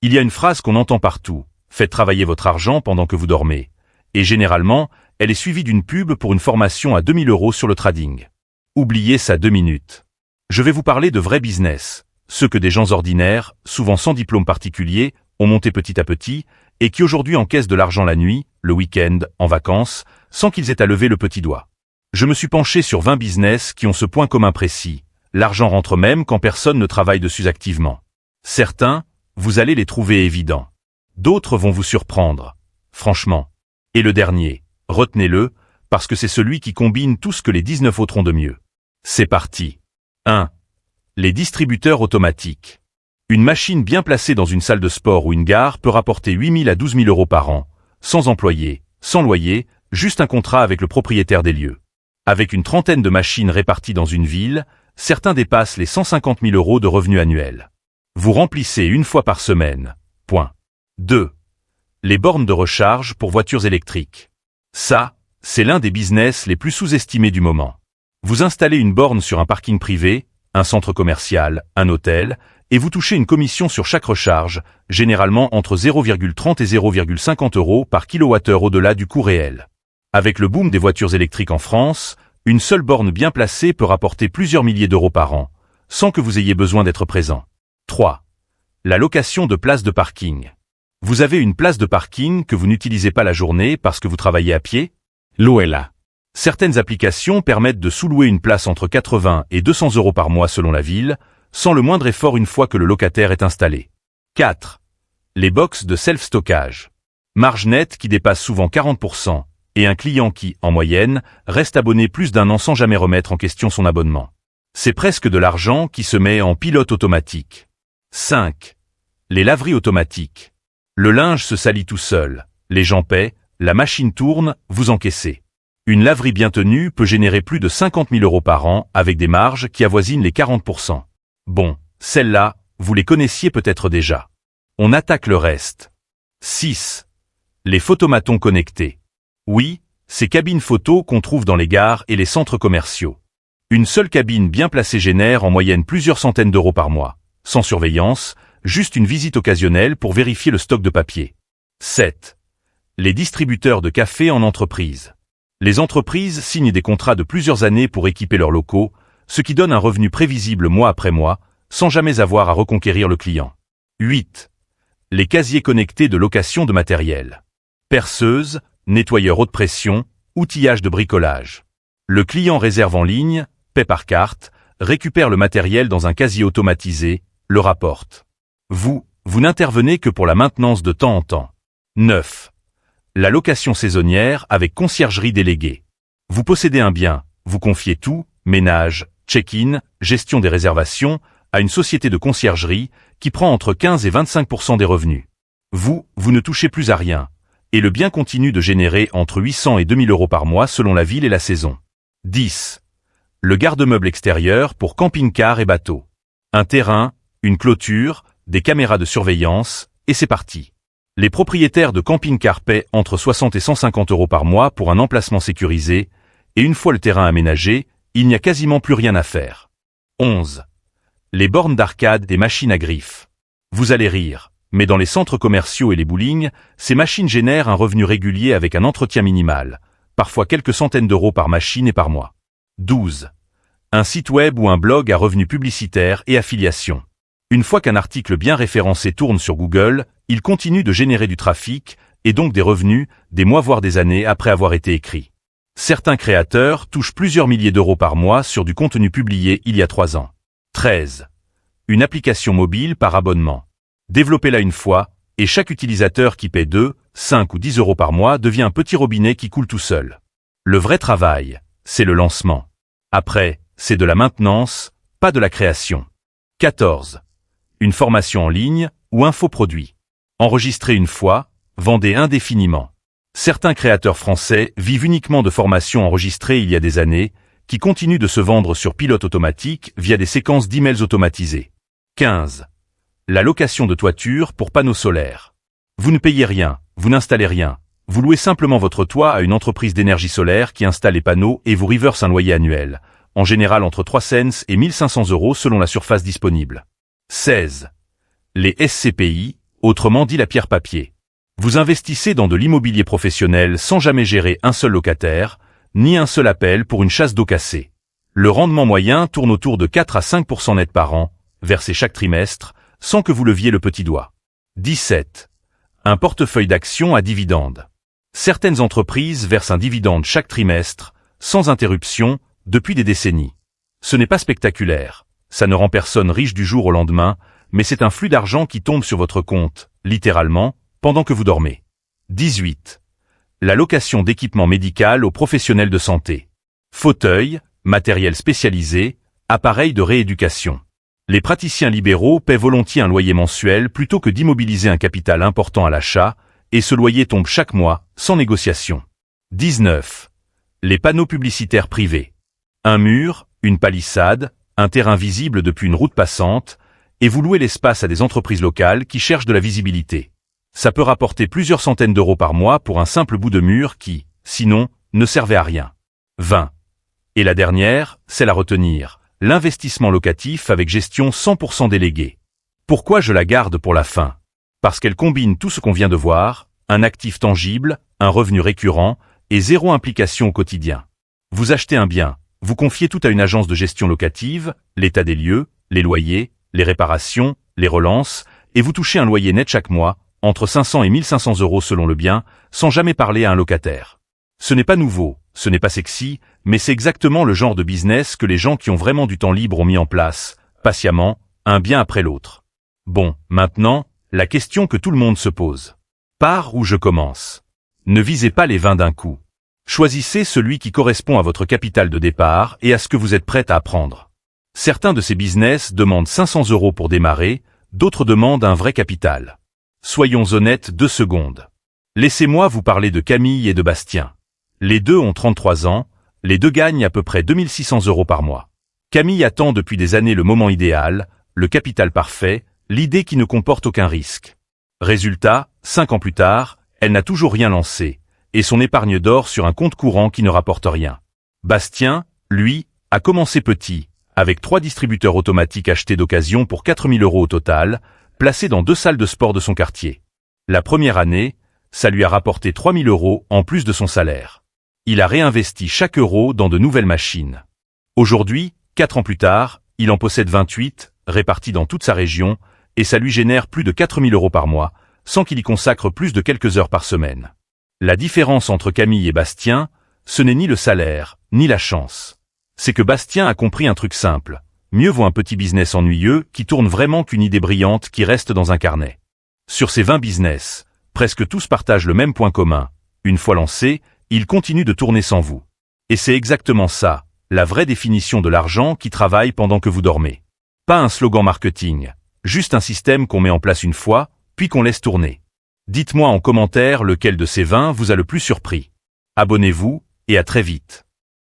Il y a une phrase qu'on entend partout, faites travailler votre argent pendant que vous dormez. Et généralement, elle est suivie d'une pub pour une formation à 2000 € sur le trading. Oubliez ça 2 minutes. Je vais vous parler de vrai business, ceux que des gens ordinaires, souvent sans diplôme particulier, ont monté petit à petit, et qui aujourd'hui encaissent de l'argent la nuit, le week-end, en vacances, sans qu'ils aient à lever le petit doigt. Je me suis penché sur 20 business qui ont ce point commun précis. L'argent rentre même quand personne ne travaille dessus activement. Certains, vous allez les trouver évidents. D'autres vont vous surprendre. Franchement. Et le dernier, retenez-le, parce que c'est celui qui combine tout ce que les 19 autres ont de mieux. C'est parti. 1. Les distributeurs automatiques. Une machine bien placée dans une salle de sport ou une gare peut rapporter 8 000 à 12 000 € par an, sans employé, sans loyer, juste un contrat avec le propriétaire des lieux. Avec une trentaine de machines réparties dans une ville, certains dépassent les 150 000 € de revenus annuels. Vous remplissez une fois par semaine. Point. 2. Les bornes de recharge pour voitures électriques. Ça, c'est l'un des business les plus sous-estimés du moment. Vous installez une borne sur un parking privé, un centre commercial, un hôtel, et vous touchez une commission sur chaque recharge, généralement entre 0,30 et 0,50 € par kilowattheure au-delà du coût réel. Avec le boom des voitures électriques en France, une seule borne bien placée peut rapporter plusieurs milliers d'euros par an, sans que vous ayez besoin d'être présent. 3. La location de places de parking. Vous avez une place de parking que vous n'utilisez pas la journée parce que vous travaillez à pied? L'eau est là. Certaines applications permettent de sous-louer une place entre 80 et 200 € par mois selon la ville, sans le moindre effort une fois que le locataire est installé. 4. Les box de self-stockage. Marge nette qui dépasse souvent 40%, et un client qui, en moyenne, reste abonné plus d'1 an sans jamais remettre en question son abonnement. C'est presque de l'argent qui se met en pilote automatique. 5. Les laveries automatiques. Le linge se salit tout seul, les gens paient, la machine tourne, vous encaissez. Une laverie bien tenue peut générer plus de 50 000 € par an avec des marges qui avoisinent les 40%. Bon, celles-là, vous les connaissiez peut-être déjà. On attaque le reste. 6. Les photomatons connectés. Oui, ces cabines photo qu'on trouve dans les gares et les centres commerciaux. Une seule cabine bien placée génère en moyenne plusieurs centaines d'euros par mois, sans surveillance, juste une visite occasionnelle pour vérifier le stock de papier. 7. Les distributeurs de café en entreprise. Les entreprises signent des contrats de plusieurs années pour équiper leurs locaux, ce qui donne un revenu prévisible mois après mois, sans jamais avoir à reconquérir le client. 8. Les casiers connectés de location de matériel. Perceuse, nettoyeur haute pression, outillage de bricolage. Le client réserve en ligne, paie par carte, récupère le matériel dans un casier automatisé, le rapporte. Vous n'intervenez que pour la maintenance de temps en temps. 9. La location saisonnière avec conciergerie déléguée. Vous possédez un bien, vous confiez tout, ménage, check-in, gestion des réservations, à une société de conciergerie qui prend entre 15 et 25% des revenus. Vous ne touchez plus à rien, et le bien continue de générer entre 800 et 2000 € par mois selon la ville et la saison. 10. Le garde-meuble extérieur pour camping-car et bateau. Un terrain, une clôture, des caméras de surveillance, et c'est parti. Les propriétaires de camping-car paient entre 60 et 150 € par mois pour un emplacement sécurisé, et une fois le terrain aménagé, il n'y a quasiment plus rien à faire. 11. Les bornes d'arcade des machines à griffes. Vous allez rire, mais dans les centres commerciaux et les bowling, ces machines génèrent un revenu régulier avec un entretien minimal, parfois quelques centaines d'euros par machine et par mois. 12. Un site web ou un blog à revenus publicitaires et affiliation. Une fois qu'un article bien référencé tourne sur Google, il continue de générer du trafic, et donc des revenus, des mois voire des années après avoir été écrit. Certains créateurs touchent plusieurs milliers d'euros par mois sur du contenu publié il y a 3 ans. 13. Une application mobile par abonnement. Développez-la une fois, et chaque utilisateur qui paie 2, 5 ou 10 € par mois devient un petit robinet qui coule tout seul. Le vrai travail, c'est le lancement. Après, c'est de la maintenance, pas de la création. 14. Une formation en ligne ou infoproduit. Enregistrez une fois, vendez indéfiniment. Certains créateurs français vivent uniquement de formations enregistrées il y a des années, qui continuent de se vendre sur pilote automatique via des séquences d'emails automatisés. 15. La location de toiture pour panneaux solaires. Vous ne payez rien, vous n'installez rien. Vous louez simplement votre toit à une entreprise d'énergie solaire qui installe les panneaux et vous reverse un loyer annuel, en général entre 3 cents et 1500 € selon la surface disponible. 16. Les SCPI, autrement dit la pierre papier. Vous investissez dans de l'immobilier professionnel sans jamais gérer un seul locataire, ni un seul appel pour une chasse d'eau cassée. Le rendement moyen tourne autour de 4 à 5% net par an, versé chaque trimestre, sans que vous leviez le petit doigt. 17. Un portefeuille d'actions à dividendes. Certaines entreprises versent un dividende chaque trimestre, sans interruption, depuis des décennies. Ce n'est pas spectaculaire, ça ne rend personne riche du jour au lendemain, mais c'est un flux d'argent qui tombe sur votre compte, littéralement, pendant que vous dormez. 18. La location d'équipements médicaux aux professionnels de santé. Fauteuils, matériel spécialisé, appareils de rééducation. Les praticiens libéraux paient volontiers un loyer mensuel plutôt que d'immobiliser un capital important à l'achat, et ce loyer tombe chaque mois, sans négociation. 19. Les panneaux publicitaires privés. Un mur, une palissade, un terrain visible depuis une route passante, et vous louez l'espace à des entreprises locales qui cherchent de la visibilité. Ça peut rapporter plusieurs centaines d'euros par mois pour un simple bout de mur qui, sinon, ne servait à rien. 20. Et la dernière, celle à retenir, l'investissement locatif avec gestion 100% déléguée. Pourquoi je la garde pour la fin? Parce qu'elle combine tout ce qu'on vient de voir, un actif tangible, un revenu récurrent et zéro implication au quotidien. Vous achetez un bien, vous confiez tout à une agence de gestion locative, l'état des lieux, les loyers, les réparations, les relances, et vous touchez un loyer net chaque mois, entre 500 et 1500 euros selon le bien, sans jamais parler à un locataire. Ce n'est pas nouveau, ce n'est pas sexy, mais c'est exactement le genre de business que les gens qui ont vraiment du temps libre ont mis en place, patiemment, un bien après l'autre. Bon, maintenant, la question que tout le monde se pose. Par où je commence? Ne visez pas les 20 d'un coup. Choisissez celui qui correspond à votre capital de départ et à ce que vous êtes prêt à apprendre. Certains de ces business demandent 500 euros pour démarrer, d'autres demandent un vrai capital. Soyons honnêtes 2 secondes. Laissez-moi vous parler de Camille et de Bastien. Les deux ont 33 ans, les deux gagnent à peu près 2600 euros par mois. Camille attend depuis des années le moment idéal, le capital parfait, l'idée qui ne comporte aucun risque. Résultat, 5 ans plus tard, elle n'a toujours rien lancé, et son épargne dort sur un compte courant qui ne rapporte rien. Bastien, lui, a commencé petit, avec 3 distributeurs automatiques achetés d'occasion pour 4000 euros au total, placés dans 2 salles de sport de son quartier. La première année, ça lui a rapporté 3000 euros en plus de son salaire. Il a réinvesti chaque euro dans de nouvelles machines. Aujourd'hui, 4 ans plus tard, il en possède 28, répartis dans toute sa région, et ça lui génère plus de 4000 euros par mois, sans qu'il y consacre plus de quelques heures par semaine. La différence entre Camille et Bastien, ce n'est ni le salaire, ni la chance. C'est que Bastien a compris un truc simple. Mieux vaut un petit business ennuyeux qui tourne vraiment qu'une idée brillante qui reste dans un carnet. Sur ces 20 business, presque tous partagent le même point commun. Une fois lancés, ils continuent de tourner sans vous. Et c'est exactement ça, la vraie définition de l'argent qui travaille pendant que vous dormez. Pas un slogan marketing, juste un système qu'on met en place une fois, puis qu'on laisse tourner. Dites-moi en commentaire lequel de ces 20 vous a le plus surpris. Abonnez-vous, et à très vite.